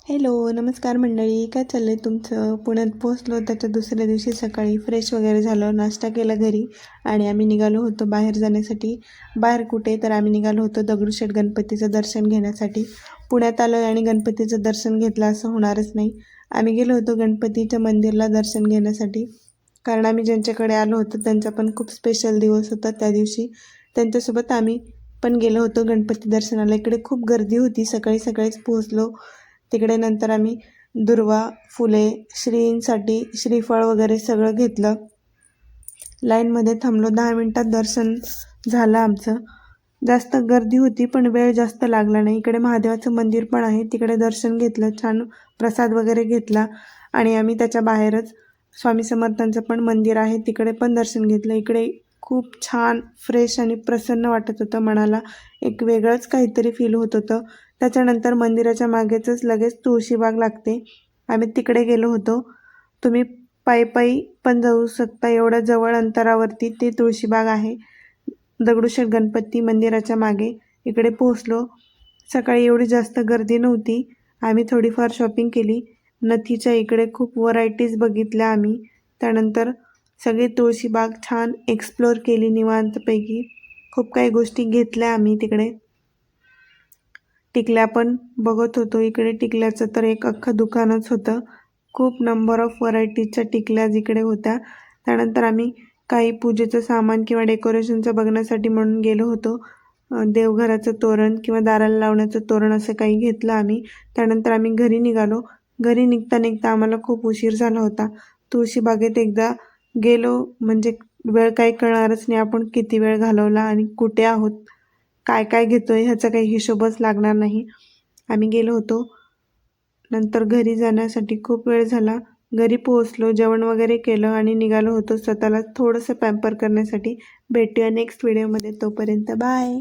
Hello, नमस्कार मंडळी. काय चाललं आहे तुमचं? पुण्यात पोहोचलो. त्याच्या दुसऱ्या दिवशी सकाळी फ्रेश वगैरे झालो, नाश्ता केला घरी आणि आम्ही निघालो होतो बाहेर जाण्यासाठी. बाहेर कुठे तर आम्ही निघालो होतो दगडूशेठ गणपतीचं दर्शन घेण्यासाठी. पुण्यात आलो आणि गणपतीचं दर्शन घेतलं असं होणारच नाही. आम्ही गेलो होतो गणपतीच्या मंदिरला दर्शन घेण्यासाठी, कारण आम्ही ज्यांच्याकडे आलो होतो त्यांचा पण खूप स्पेशल दिवस होता त्या दिवशी. त्यांच्यासोबत आम्ही पण गेलो होतो गणपती दर्शनाला. इकडे खूप गर्दी होती. सकाळी सकाळीच पोहोचलो तिकडे. नंतर आम्ही दुर्वा, फुले, श्रींसाठी श्रीफळ वगैरे सगळं घेतलं. लाईनमध्ये थांबलो. 10 मिनटात दर्शन झालं आमचं. जास्त गर्दी होती पण वेळ जास्त लागला नाही. इकडे महादेवाचं मंदिर पण आहे, तिकडे दर्शन घेतलं. छान प्रसाद वगैरे घेतला आणि आम्ही त्याच्या बाहेरच स्वामी समर्थांचं पण मंदिर आहे, तिकडे पण दर्शन घेतलं. इकडे खूप छान फ्रेश आणि प्रसन्न वाटत होतं मनाला. एक वेगळंच काहीतरी फील होत होतं. त्याच्यानंतर मंदिराच्या मागेच लगेच तुळशीबाग लागते. आम्ही तिकडे गेलो होतो. तुम्ही पायी पायी पण जाऊ शकता, एवढ्या जवळ अंतरावरती ते तुळशीबाग आहे दगडूशेठ गणपती मंदिराच्या मागे. इकडे पोहोचलो. सकाळी एवढी जास्त गर्दी नव्हती. आम्ही थोडीफार शॉपिंग केली. नथीच्या इकडे खूप व्हरायटीज बघितल्या आम्ही. त्यानंतर सगळी तुळशीबाग छान एक्सप्लोअर केली निवांतपैकी. खूप काही गोष्टी घेतल्या आम्ही तिकडे. टिकल्या पण बघत होतो. इकडे टिकल्याचं तर एक अख्खं दुकानच होतं. खूप नंबर ऑफ व्हरायटीजच्या टिकल्या इकडे होत्या. त्यानंतर आम्ही काही पूजेचं सामान किंवा डेकोरेशनचं बघण्यासाठी म्हणून गेलो होतो. देवघराचं तोरण किंवा दाराला लावण्याचं तोरण असं काही घेतलं आम्ही. त्यानंतर आम्ही घरी निघालो. घरी निघता निघता आम्हाला खूप उशीर झाला होता. तुळशीबागेत एकदा गेलो म्हणजे वेळ काही कळणारच नाही, आपण किती वेळ घालवला आणि कुठे आहोत, काय काय घेतोय ह्याचा काही हिशोबच लागणार नाही. आम्ही गेलो होतो. नंतर घरी जाण्यासाठी खूप वेळ झाला. घरी पोहोचलो, जेवण वगैरे केलं आणि निघालो होतो स्वतःला थोडंसं पॅम्पर करण्यासाठी. भेटूया नेक्स्ट व्हिडिओमध्ये. तोपर्यंत बाय.